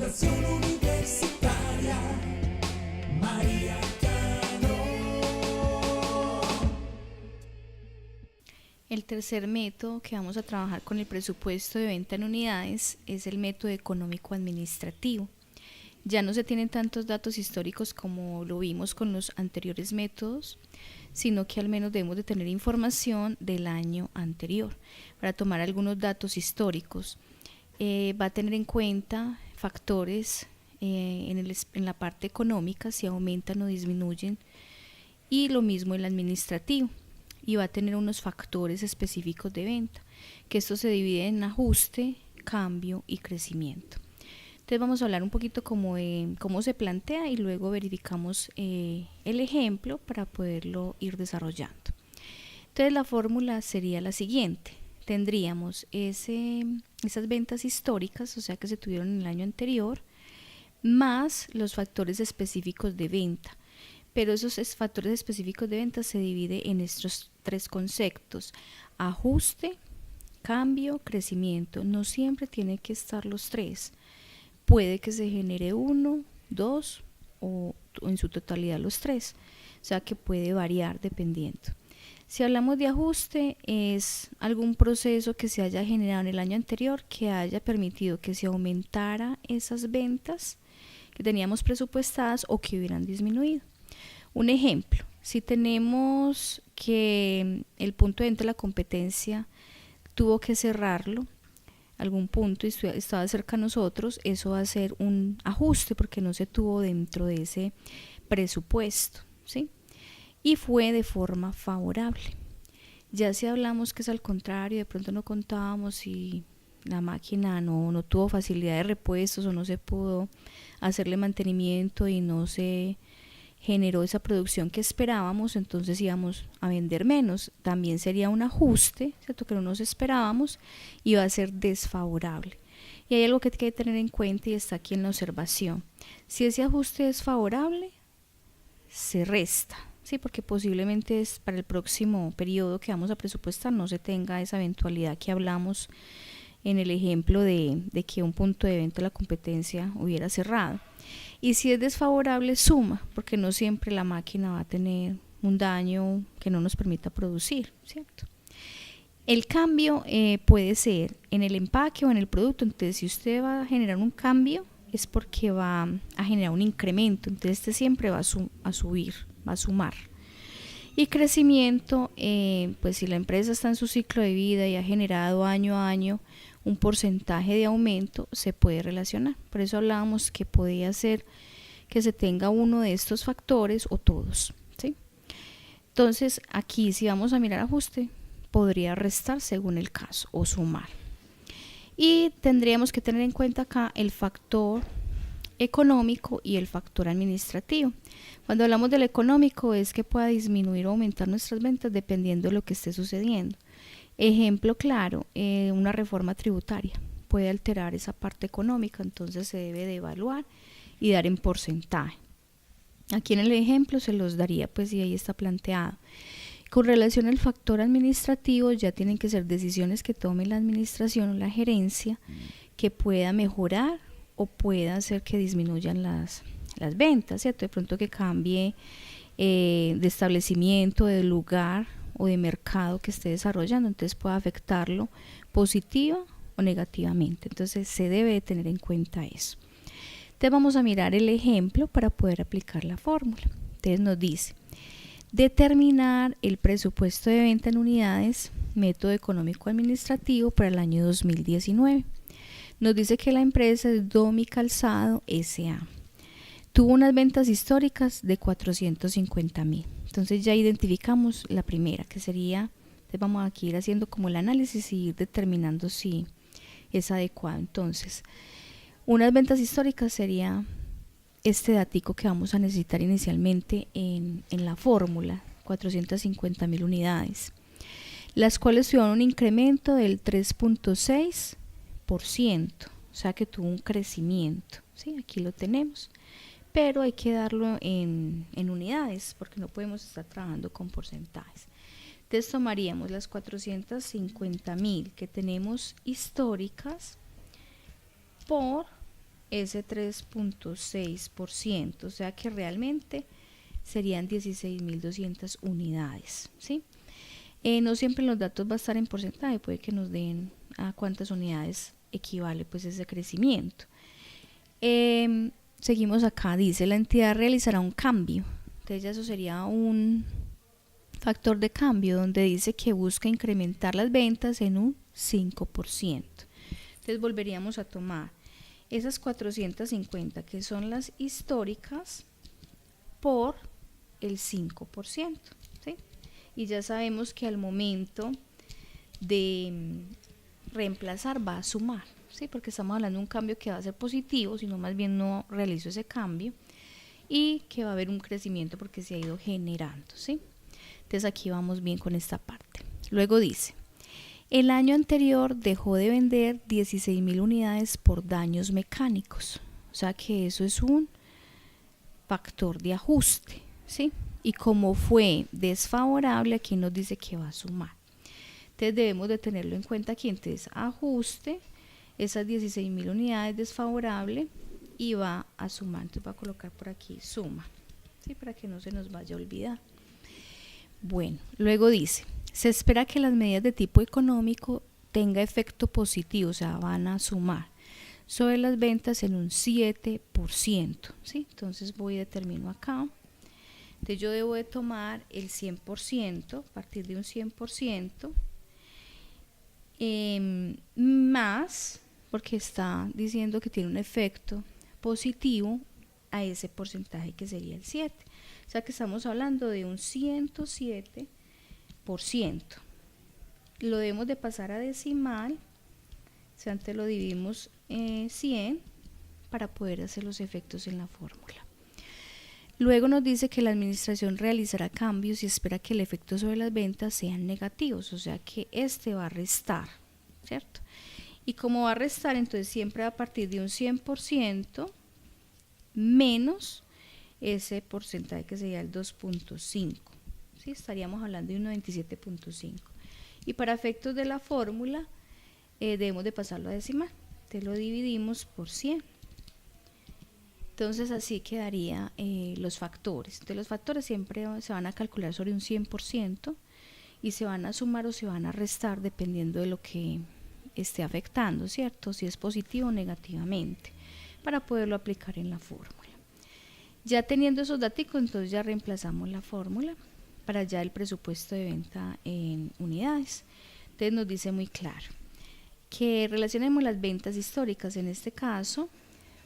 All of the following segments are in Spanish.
Estación Universitaria María Cano. El tercer método que vamos a trabajar con el presupuesto de venta en unidades es el método económico administrativo. Ya no se tienen tantos datos históricos como lo vimos con los anteriores métodos, sino que al menos debemos de tener información del año anterior para tomar algunos datos históricos. Va a tener en cuenta factores en la parte económica, si aumentan o disminuyen, y lo mismo en el administrativo, y va a tener unos factores específicos de venta, que esto se divide en ajuste, cambio y crecimiento. Entonces vamos a hablar un poquito como de cómo se plantea y luego verificamos el ejemplo para poderlo ir desarrollando. Entonces la fórmula sería la siguiente. Tendríamos esas ventas históricas, o sea que se tuvieron en el año anterior, más los factores específicos de venta. Pero esos factores específicos de venta se dividen en estos tres conceptos: ajuste, cambio, crecimiento. No siempre tiene que estar los tres. Puede que se genere uno, dos o en su totalidad los tres. O sea que puede variar dependiendo. Si hablamos de ajuste, es algún proceso que se haya generado en el año anterior que haya permitido que se aumentara esas ventas que teníamos presupuestadas o que hubieran disminuido. Un ejemplo, si tenemos que el punto de venta de la competencia tuvo que cerrarlo, algún punto y estaba cerca de nosotros, eso va a ser un ajuste porque no se tuvo dentro de ese presupuesto, ¿sí? Y fue de forma favorable. Ya si hablamos que es al contrario, de pronto no contábamos y la máquina no tuvo facilidad de repuestos o no se pudo hacerle mantenimiento y no se generó esa producción que esperábamos, entonces íbamos a vender menos. También sería un ajuste, ¿cierto?, que no nos esperábamos y va a ser desfavorable. Y hay algo que hay que tener en cuenta y está aquí en la observación. Si ese ajuste es favorable, se resta, ¿sí? Porque posiblemente es para el próximo periodo que vamos a presupuestar no se tenga esa eventualidad que hablamos en el ejemplo de que un punto de venta de la competencia hubiera cerrado. Y si es desfavorable, suma, porque no siempre la máquina va a tener un daño que no nos permita producir, ¿cierto? El cambio puede ser en el empaque o en el producto. Entonces, si usted va a generar un cambio, es porque va a generar un incremento. Entonces, este siempre va a subir, va a sumar. Y crecimiento, pues si la empresa está en su ciclo de vida y ha generado año a año un porcentaje de aumento, se puede relacionar. Por eso hablábamos que podía ser que se tenga uno de estos factores o todos, ¿sí? Entonces aquí si vamos a mirar ajuste, podría restar según el caso o sumar. Y tendríamos que tener en cuenta acá el factor económico y el factor administrativo. Cuando hablamos del económico es que pueda disminuir o aumentar nuestras ventas dependiendo de lo que esté sucediendo. Ejemplo claro, una reforma tributaria puede alterar esa parte económica, entonces se debe de evaluar y dar en porcentaje. Aquí en el ejemplo se los daría, pues, y ahí está planteado. Con relación al factor administrativo, ya tienen que ser decisiones que tome la administración o la gerencia que pueda mejorar o pueda hacer que disminuyan las ventas, ¿cierto? De pronto que cambie de establecimiento, de lugar o de mercado que esté desarrollando, entonces puede afectarlo positiva o negativamente. Entonces se debe de tener en cuenta eso. Entonces vamos a mirar el ejemplo para poder aplicar la fórmula. Entonces nos dice: determinar el presupuesto de venta en unidades, método económico administrativo para el año 2019. Nos dice que la empresa es Domi Calzado S.A. Tuvo unas ventas históricas de 450,000. Entonces ya identificamos la primera, que sería, entonces vamos aquí a ir haciendo como el análisis y ir determinando si es adecuado. Entonces, unas ventas históricas sería este datico que vamos a necesitar inicialmente en la fórmula, 450,000 unidades, las cuales tuvieron un incremento del 3.6%, o sea que tuvo un crecimiento, ¿sí? Aquí lo tenemos, pero hay que darlo en unidades porque no podemos estar trabajando con porcentajes. Entonces tomaríamos las 450,000 que tenemos históricas por ese 3.6%, o sea que realmente serían 16.200 unidades, ¿sí? No siempre los datos va a estar en porcentaje, puede que nos den a cuántas unidades equivale pues ese crecimiento. Seguimos acá, dice la entidad realizará un cambio, entonces ya eso sería un factor de cambio donde dice que busca incrementar las ventas en un 5%. Entonces volveríamos a tomar esas 450 que son las históricas por el 5%, ¿sí? Y ya sabemos que al momento de reemplazar va a sumar, ¿sí? Porque estamos hablando de un cambio que va a ser positivo, sino más bien no realizo ese cambio, y que va a haber un crecimiento porque se ha ido generando, ¿sí? Entonces aquí vamos bien con esta parte. Luego dice, el año anterior dejó de vender 16.000 unidades por daños mecánicos, o sea que eso es un factor de ajuste, ¿sí? Y como fue desfavorable, aquí nos dice que va a sumar. Entonces debemos de tenerlo en cuenta aquí. Entonces ajuste, esas 16.000 unidades desfavorable y va a sumar. Entonces va a colocar por aquí suma, ¿sí? Para que no se nos vaya a olvidar. Bueno, luego dice, se espera que las medidas de tipo económico tenga efecto positivo, o sea, van a sumar sobre las ventas en un 7%, ¿sí? Entonces voy y determino acá. Entonces yo debo de tomar el 100%, a partir de un 100%, más, porque está diciendo que tiene un efecto positivo a ese porcentaje que sería el 7. O sea que estamos hablando de un 107%. Lo debemos de pasar a decimal, o sea, antes lo dividimos 100 para poder hacer los efectos en la fórmula. Luego nos dice que la administración realizará cambios y espera que el efecto sobre las ventas sean negativos, o sea que este va a restar, ¿cierto? Y como va a restar, entonces siempre a partir de un 100% menos ese porcentaje que sería el 2.5, ¿sí? Estaríamos hablando de un 97.5. Y para efectos de la fórmula debemos de pasarlo a decimal, te lo dividimos por 100. Entonces así quedaría los factores. Entonces los factores siempre se van a calcular sobre un 100% y se van a sumar o se van a restar dependiendo de lo que esté afectando, ¿cierto? Si es positivo o negativamente, para poderlo aplicar en la fórmula. Ya teniendo esos datos, entonces ya reemplazamos la fórmula para ya el presupuesto de venta en unidades. Entonces nos dice muy claro que relacionemos las ventas históricas, en este caso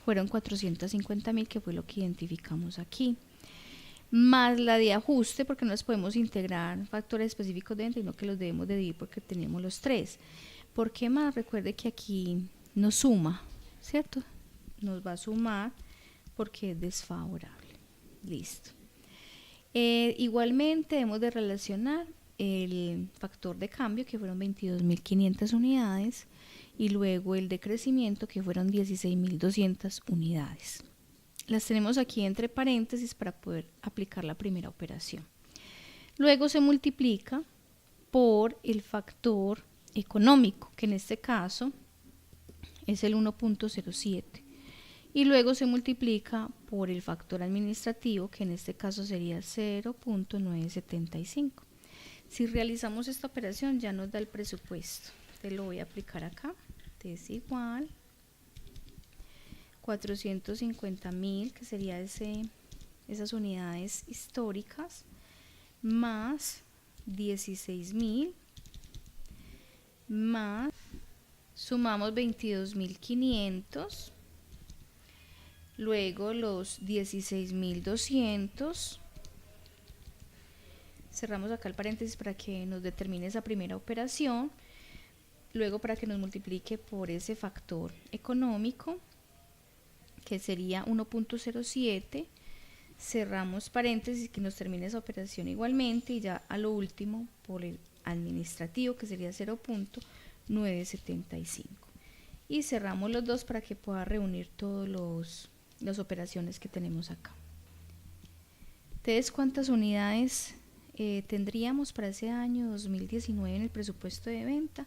fueron 450.000, que fue lo que identificamos aquí, más la de ajuste, porque no les podemos integrar factores específicos de venta, sino que los debemos de dividir porque tenemos los tres. ¿Por qué más? Recuerde que aquí nos suma, ¿cierto? Nos va a sumar porque es desfavorable. Listo. Igualmente debemos de relacionar el factor de cambio, que fueron 22.500 unidades, y luego el de crecimiento, que fueron 16.200 unidades. Las tenemos aquí entre paréntesis para poder aplicar la primera operación. Luego se multiplica por el factor económico, que en este caso es el 1.07, y luego se multiplica por el factor administrativo, que en este caso sería 0.975. Si realizamos esta operación ya nos da el presupuesto. Te lo voy a aplicar acá. Es igual 450.000, que sería esas unidades históricas, más 16.000, más, sumamos 22.500, luego los 16.200, cerramos acá el paréntesis para que nos determine esa primera operación, luego para que nos multiplique por ese factor económico, que sería 1.07, cerramos paréntesis que nos termine esa operación igualmente, y ya a lo último por el administrativo, que sería 0.975, y cerramos los dos para que pueda reunir todas las operaciones que tenemos acá. Entonces, ¿cuántas unidades tendríamos para ese año 2019 en el presupuesto de venta?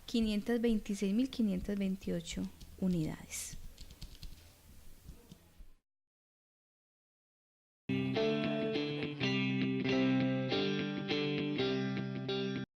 526.528 unidades.